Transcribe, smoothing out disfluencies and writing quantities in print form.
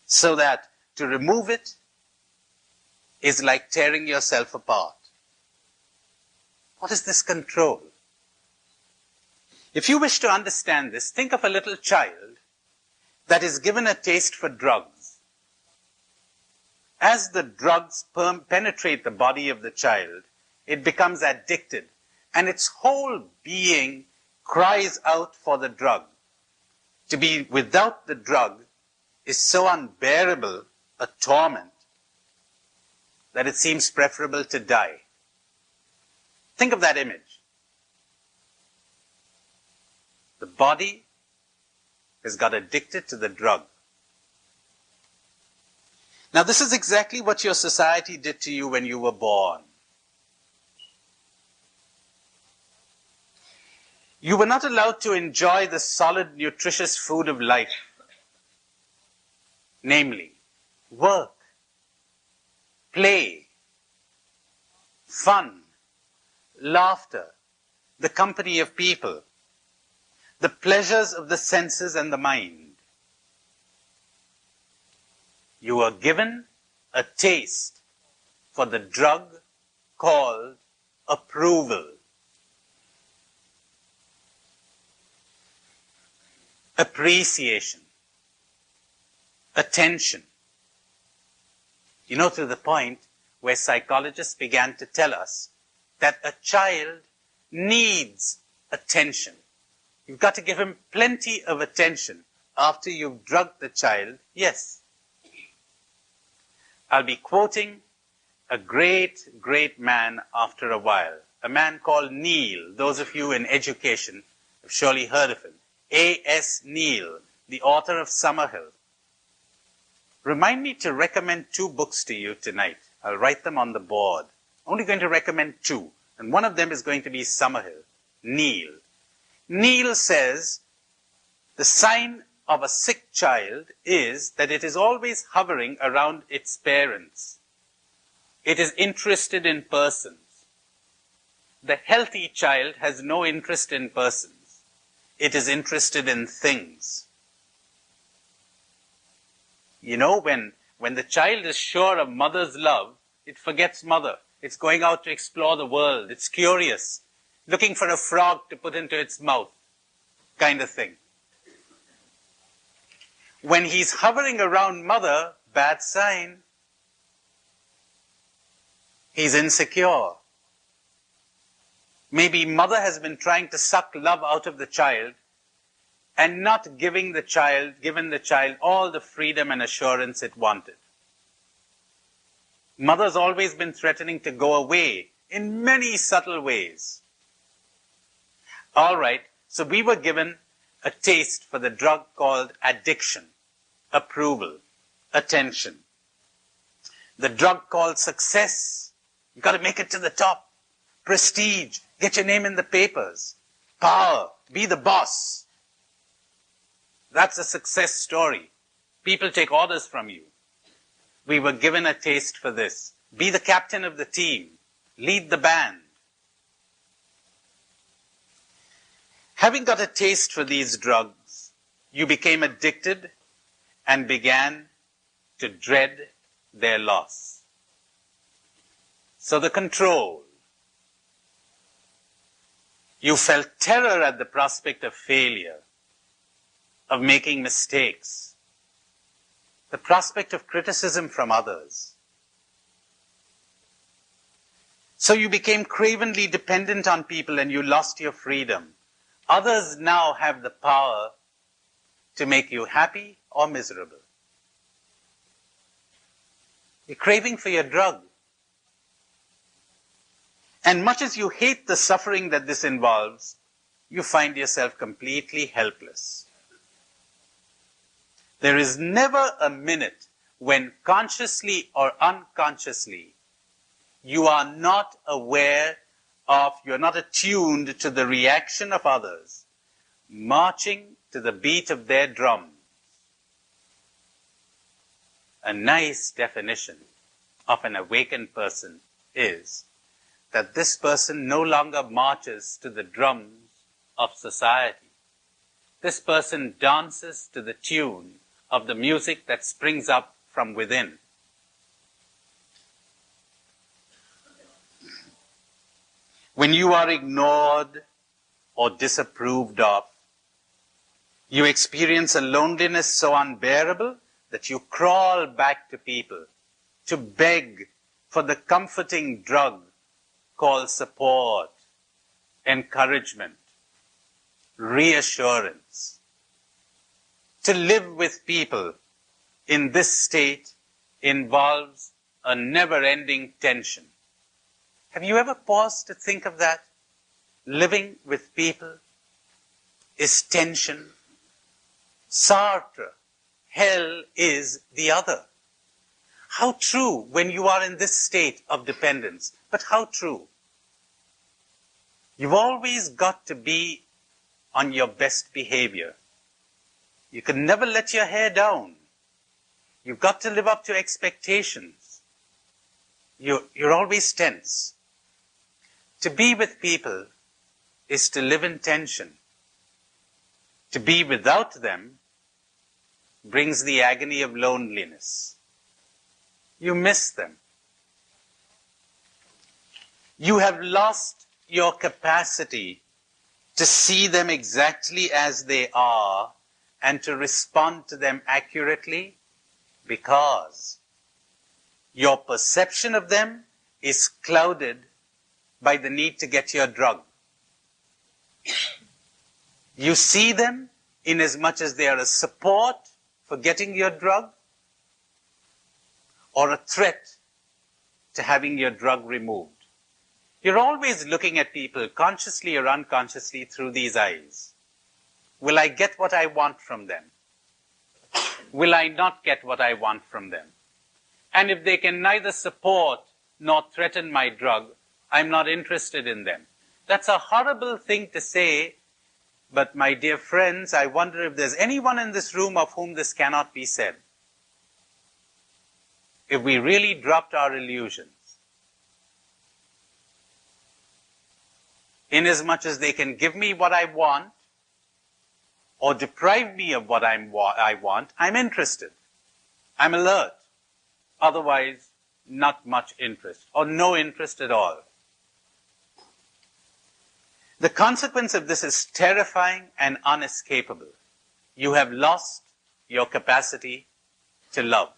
So that to remove it is like tearing yourself apart. What is this control? If you wish to understand this, think of a little child that is given a taste for drugs. As the drugs penetrate the body of the child, it becomes addicted, and its whole being cries out for the drug. To be without the drug is so unbearable a torment that it seems preferable to die. Think of that image. The body has got addicted to the drug. Now, this is exactly what your society did to you when you were born. You were not allowed to enjoy the solid, nutritious food of life, namely, work, play, fun, laughter, the company of people, the pleasures of the senses and the mind. You were given a taste for the drug called approval. Appreciation, attention. You know, to the point where psychologists began to tell us that a child needs attention. You've got to give him plenty of attention after you've drugged the child. Yes. I'll be quoting a great, great man after a while. A man called Neil. Those of you in education have surely heard of him. A.S. Neil, the author of Summerhill. Remind me to recommend 2 books to you tonight. I'll write them on the board. Only going to recommend 2. And one of them is going to be Summerhill. Neil. Neil says the sign of a sick child is that it is always hovering around its parents. It is interested in persons. The healthy child has no interest in persons. It is interested in things. You know, when the child is sure of mother's love, it forgets mother. It's going out to explore the world. It's curious, looking for a frog to put into its mouth, kind of thing. When he's hovering around mother, bad sign. He's insecure. Maybe mother has been trying to suck love out of the child and not given the child all the freedom and assurance it wanted. Mother's always been threatening to go away in many subtle ways. All right, so we were given a taste for the drug called addiction, approval, attention. The drug called success. You've got to make it to the top. Prestige. Get your name in the papers. Power. Be the boss. That's a success story. People take orders from you. We were given a taste for this. Be the captain of the team. Lead the band. Having got a taste for these drugs, you became addicted and began to dread their loss. So the control. You felt terror at the prospect of failure, of making mistakes, the prospect of criticism from others. So you became cravenly dependent on people and you lost your freedom. Others now have the power to make you happy or miserable. You're craving for your drug. And much as you hate the suffering that this involves, you find yourself completely helpless. There is never a minute when consciously or unconsciously you are not aware of, you're not attuned to the reaction of others, marching to the beat of their drums. A nice definition of an awakened person is that this person no longer marches to the drums of society. This person dances to the tune of the music that springs up from within. When you are ignored or disapproved of, you experience a loneliness so unbearable that you crawl back to people to beg for the comforting drug called support, encouragement, reassurance. To live with people in this state involves a never-ending tension. Have you ever paused to think of that? Living with people is tension. Sartre, hell is the other. How true when you are in this state of dependence, but how true? You've always got to be on your best behavior. You can never let your hair down. You've got to live up to expectations. You're always tense. To be with people is to live in tension. To be without them brings the agony of loneliness. You miss them. You have lost your capacity to see them exactly as they are and to respond to them accurately because your perception of them is clouded by the need to get your drug. You see them in as much as they are a support for getting your drug or a threat to having your drug removed. You're always looking at people, consciously or unconsciously, through these eyes. Will I get what I want from them? Will I not get what I want from them? And if they can neither support nor threaten my drug, I'm not interested in them. That's a horrible thing to say, but my dear friends, I wonder if there's anyone in this room of whom this cannot be said. If we really dropped our illusions, inasmuch as they can give me what I want or deprive me of what I want, I'm interested. I'm alert. Otherwise, not much interest or no interest at all. The consequence of this is terrifying and unescapable. You have lost your capacity to love.